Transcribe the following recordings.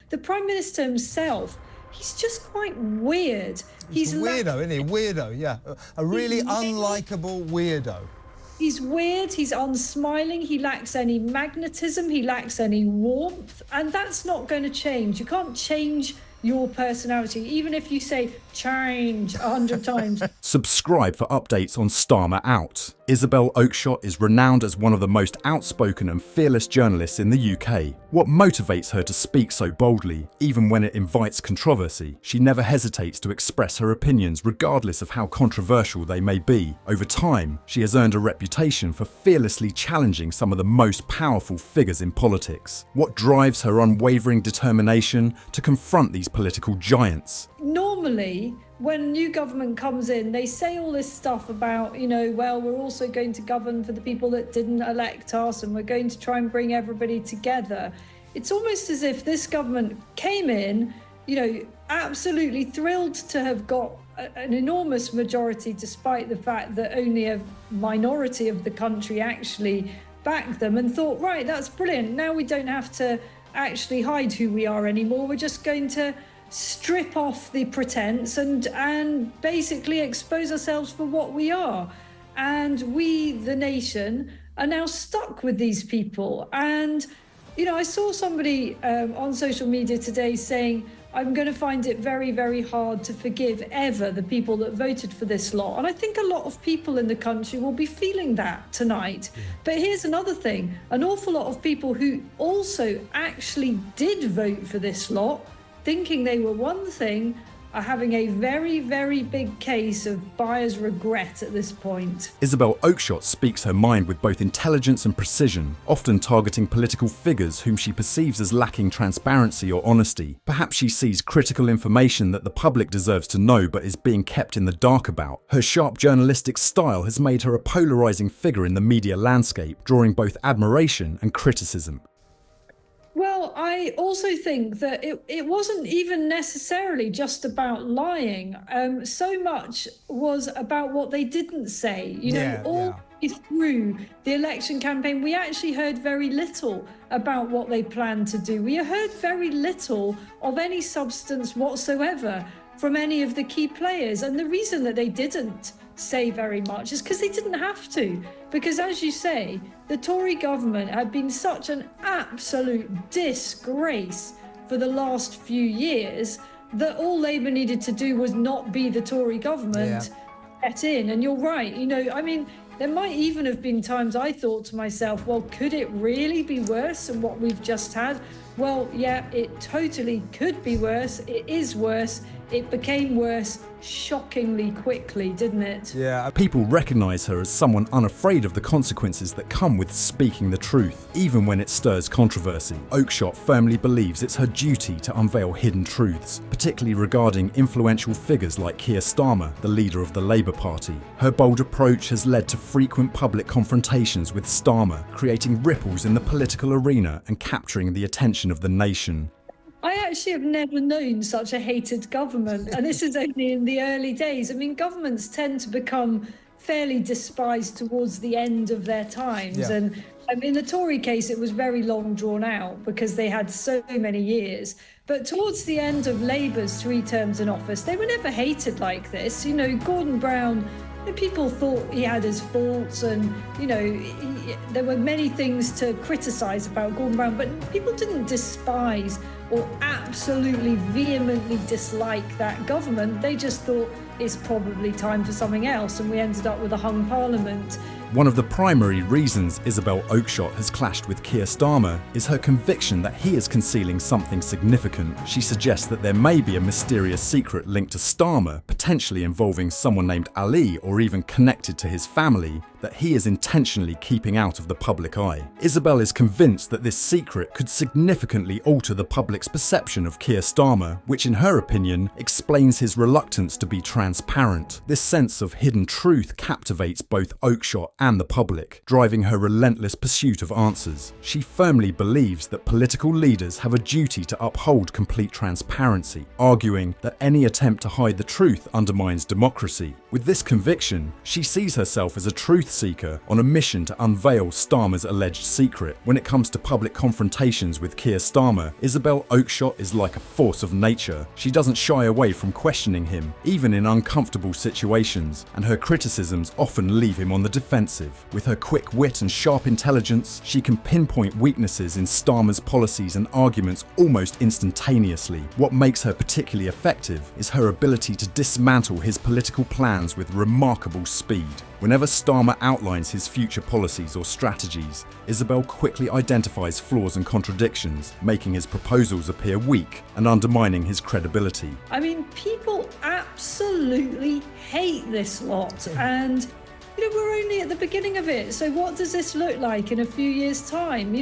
the Prime Minister himself, he's just quite weird. He's a weirdo, isn't he? Weirdo, yeah. A really unlikable weirdo. He's weird, he's unsmiling, he lacks any magnetism, he lacks any warmth, and that's not going to change. You can't change your personality, even if you say change 100 times. Subscribe for updates on Starmer Out. Isabel Oakeshott is renowned as one of the most outspoken and fearless journalists in the UK. What motivates her to speak so boldly, even when it invites controversy? She never hesitates to express her opinions regardless of how controversial they may be. Over time, she has earned a reputation for fearlessly challenging some of the most powerful figures in politics. What drives her unwavering determination to confront these political giants? Normally, when a new government comes in, they say all this stuff about, well, we're also going to govern for the people that didn't elect us, and we're going to try and bring everybody together. It's almost as if this government came in, absolutely thrilled to have got an enormous majority, despite the fact that only a minority of the country actually backed them, and thought, right, that's brilliant. Now we don't have to actually hide who we are anymore. We're just going to strip off the pretense and basically expose ourselves for what we are. And we, the nation, are now stuck with these people. And, I saw somebody on social media today saying, I'm going to find it very, very hard to forgive ever the people that voted for this lot. And I think a lot of people in the country will be feeling that tonight. Yeah. But here's another thing. An awful lot of people who also actually did vote for this lot, thinking they were one thing, are having a very, very big case of buyer's regret at this point. Isabel Oakeshott speaks her mind with both intelligence and precision, often targeting political figures whom she perceives as lacking transparency or honesty. Perhaps she sees critical information that the public deserves to know but is being kept in the dark about. Her sharp journalistic style has made her a polarising figure in the media landscape, drawing both admiration and criticism. Well, I also think that it wasn't even necessarily just about lying. So much was about what they didn't say. Through the election campaign, we actually heard very little about what they planned to do. We heard very little of any substance whatsoever from any of the key players. And the reason that they didn't say very much is because they didn't have to. Because as you say, the Tory government had been such an absolute disgrace for the last few years that all Labour needed to do was not be the Tory government, get in. And you're right, there might even have been times I thought to myself, well, could it really be worse than what we've just had? Well, yeah, it totally could be worse. It is worse. It became worse shockingly quickly, didn't it? Yeah. People recognise her as someone unafraid of the consequences that come with speaking the truth, even when it stirs controversy. Oakeshott firmly believes it's her duty to unveil hidden truths, particularly regarding influential figures like Keir Starmer, the leader of the Labour Party. Her bold approach has led to frequent public confrontations with Starmer, creating ripples in the political arena and capturing the attention of the nation. I actually have never known such a hated government, and this is only in the early days. Governments tend to become fairly despised towards the end of their times. Yeah. And in the Tory case, it was very long drawn out because they had so many years. But towards the end of Labour's 3 terms in office, they were never hated like this. Gordon Brown, people thought he had his faults, and there were many things to criticise about Gordon Brown, but people didn't despise or absolutely vehemently dislike that government. They just thought it's probably time for something else, and we ended up with a hung parliament. One of the primary reasons Isabel Oakeshott has clashed with Keir Starmer is her conviction that he is concealing something significant. She suggests that there may be a mysterious secret linked to Starmer, potentially involving someone named Ali or even connected to his family, that he is intentionally keeping out of the public eye. Isabel is convinced that this secret could significantly alter the public's perception of Keir Starmer, which in her opinion explains his reluctance to be transparent. This sense of hidden truth captivates both Oakeshott and the public, driving her relentless pursuit of answers. She firmly believes that political leaders have a duty to uphold complete transparency, arguing that any attempt to hide the truth undermines democracy. With this conviction, she sees herself as a truth truth seeker on a mission to unveil Starmer's alleged secret. When it comes to public confrontations with Keir Starmer, Isabel Oakeshott is like a force of nature. She doesn't shy away from questioning him, even in uncomfortable situations, and her criticisms often leave him on the defensive. With her quick wit and sharp intelligence, she can pinpoint weaknesses in Starmer's policies and arguments almost instantaneously. What makes her particularly effective is her ability to dismantle his political plans with remarkable speed. Whenever Starmer outlines his future policies or strategies, Isabel quickly identifies flaws and contradictions, making his proposals appear weak and undermining his credibility. I mean, people absolutely hate this lot, and we're only at the beginning of it. So what does this look like in a few years' time?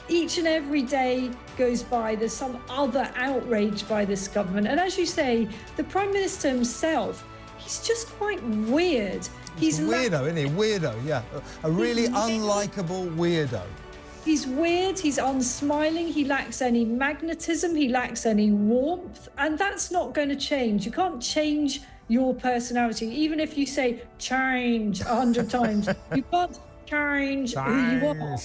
Each and every day goes by, there's some other outrage by this government. And as you say, the Prime Minister himself, he's just quite weird. He's a weirdo, isn't he? Weirdo, yeah. A really unlikable weirdo. He's weird, he's unsmiling, he lacks any magnetism, he lacks any warmth, and that's not going to change. You can't change your personality, even if you say change 100 times. You can't change who you are.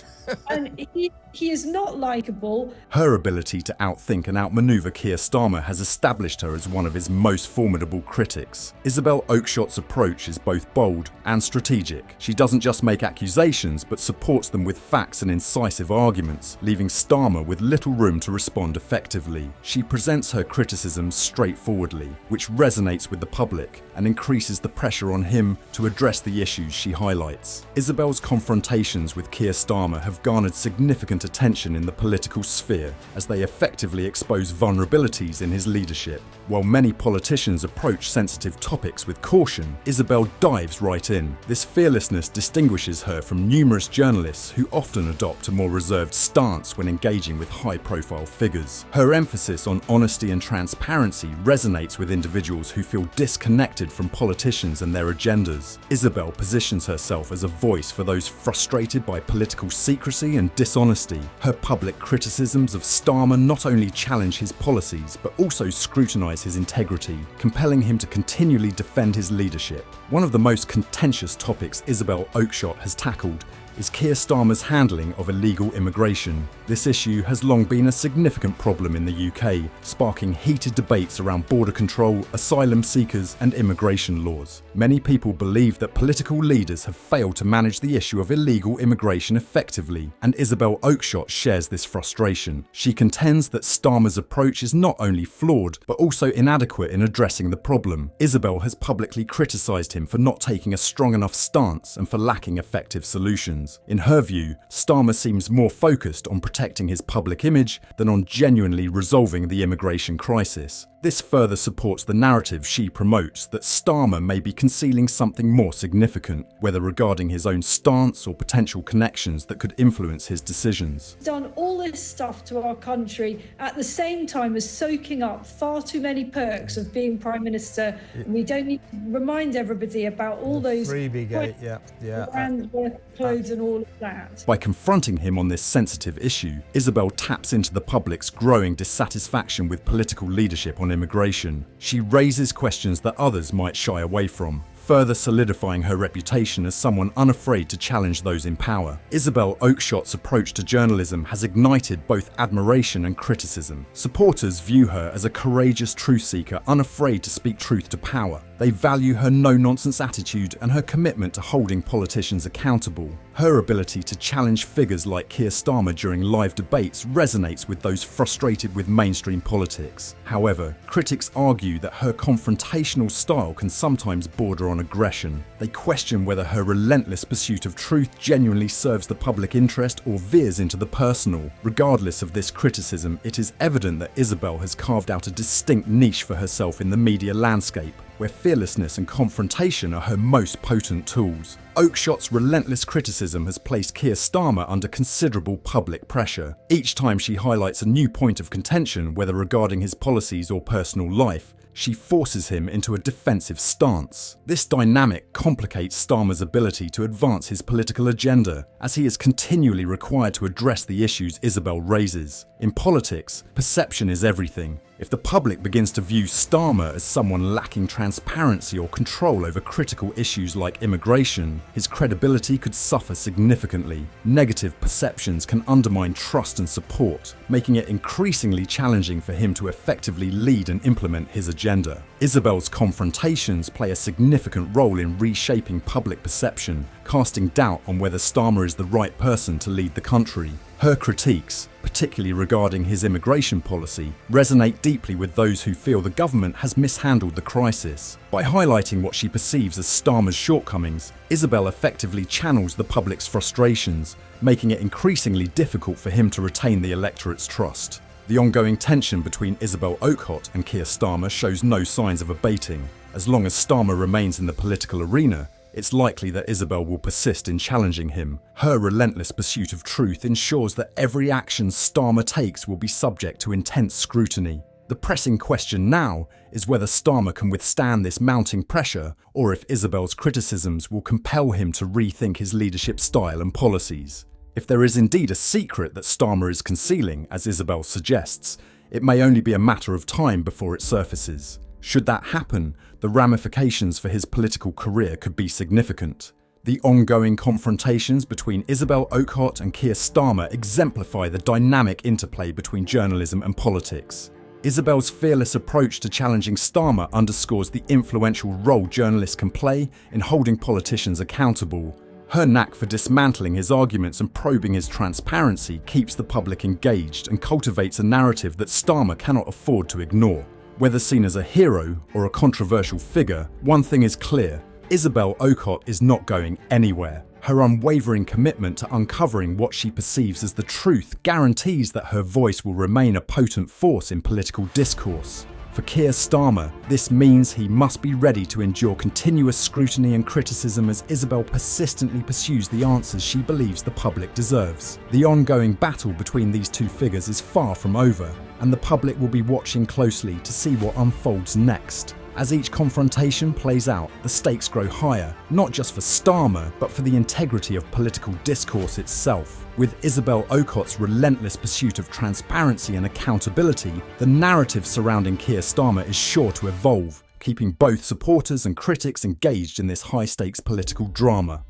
And he is not likable. Her ability to outthink and outmaneuver Keir Starmer has established her as one of his most formidable critics. Isabel Oakeshott's approach is both bold and strategic. She doesn't just make accusations, but supports them with facts and incisive arguments, leaving Starmer with little room to respond effectively. She presents her criticisms straightforwardly, which resonates with the public and increases the pressure on him to address the issues she highlights. Isabel's confrontations with Keir Starmer have garnered significant attention in the political sphere, as they effectively expose vulnerabilities in his leadership. While many politicians approach sensitive topics with caution, Isabel dives right in. This fearlessness distinguishes her from numerous journalists who often adopt a more reserved stance when engaging with high-profile figures. Her emphasis on honesty and transparency resonates with individuals who feel disconnected from politicians and their agendas. Isabel positions herself as a voice for those frustrated by political secrecy and dishonesty. Her public criticisms of Starmer not only challenge his policies, but also scrutinise his integrity, compelling him to continually defend his leadership. One of the most contentious topics Isabel Oakeshott has tackled is Keir Starmer's handling of illegal immigration. This issue has long been a significant problem in the UK, sparking heated debates around border control, asylum seekers, and immigration laws. Many people believe that political leaders have failed to manage the issue of illegal immigration effectively, and Isabel Oakeshott shares this frustration. She contends that Starmer's approach is not only flawed, but also inadequate in addressing the problem. Isabel has publicly criticised him for not taking a strong enough stance and for lacking effective solutions. In her view, Starmer seems more focused on protecting his public image than on genuinely resolving the immigration crisis. This further supports the narrative she promotes that Starmer may be concealing something more significant, whether regarding his own stance or potential connections that could influence his decisions. Done all this stuff to our country at the same time as soaking up far too many perks of being Prime Minister. And we don't need to remind everybody about all those freebie gate, brand clothes and all of that. By confronting him on this sensitive issue, Isabel taps into the public's growing dissatisfaction with political leadership on immigration. She raises questions that others might shy away from, further solidifying her reputation as someone unafraid to challenge those in power. Isabel Oakeshott's approach to journalism has ignited both admiration and criticism. Supporters view her as a courageous truth seeker unafraid to speak truth to power. They value her no-nonsense attitude and her commitment to holding politicians accountable. Her ability to challenge figures like Keir Starmer during live debates resonates with those frustrated with mainstream politics. However, critics argue that her confrontational style can sometimes border on aggression. They question whether her relentless pursuit of truth genuinely serves the public interest or veers into the personal. Regardless of this criticism, it is evident that Isabel has carved out a distinct niche for herself in the media landscape, where fearlessness and confrontation are her most potent tools. Oakeshott's relentless criticism has placed Keir Starmer under considerable public pressure. Each time she highlights a new point of contention, whether regarding his policies or personal life, she forces him into a defensive stance. This dynamic complicates Starmer's ability to advance his political agenda, as he is continually required to address the issues Isabel raises. In politics, perception is everything. If the public begins to view Starmer as someone lacking transparency or control over critical issues like immigration, his credibility could suffer significantly. Negative perceptions can undermine trust and support, making it increasingly challenging for him to effectively lead and implement his agenda. Isabel's confrontations play a significant role in reshaping public perception, casting doubt on whether Starmer is the right person to lead the country. Her critiques, particularly regarding his immigration policy, resonate deeply with those who feel the government has mishandled the crisis. By highlighting what she perceives as Starmer's shortcomings, Isabel effectively channels the public's frustrations, making it increasingly difficult for him to retain the electorate's trust. The ongoing tension between Isabel Oakeshott and Keir Starmer shows no signs of abating. As long as Starmer remains in the political arena, it's likely that Isabel will persist in challenging him. Her relentless pursuit of truth ensures that every action Starmer takes will be subject to intense scrutiny. The pressing question now is whether Starmer can withstand this mounting pressure, or if Isabel's criticisms will compel him to rethink his leadership style and policies. If there is indeed a secret that Starmer is concealing, as Isabel suggests, it may only be a matter of time before it surfaces. Should that happen, the ramifications for his political career could be significant. The ongoing confrontations between Isabel Oakeshott and Keir Starmer exemplify the dynamic interplay between journalism and politics. Isabel's fearless approach to challenging Starmer underscores the influential role journalists can play in holding politicians accountable. Her knack for dismantling his arguments and probing his transparency keeps the public engaged and cultivates a narrative that Starmer cannot afford to ignore. Whether seen as a hero or a controversial figure, one thing is clear: Isabel Oakeshott is not going anywhere. Her unwavering commitment to uncovering what she perceives as the truth guarantees that her voice will remain a potent force in political discourse. For Keir Starmer, this means he must be ready to endure continuous scrutiny and criticism as Isabel persistently pursues the answers she believes the public deserves. The ongoing battle between these two figures is far from over, and the public will be watching closely to see what unfolds next. As each confrontation plays out, the stakes grow higher, not just for Starmer, but for the integrity of political discourse itself. With Isabel Oakeshott's relentless pursuit of transparency and accountability, the narrative surrounding Keir Starmer is sure to evolve, keeping both supporters and critics engaged in this high-stakes political drama.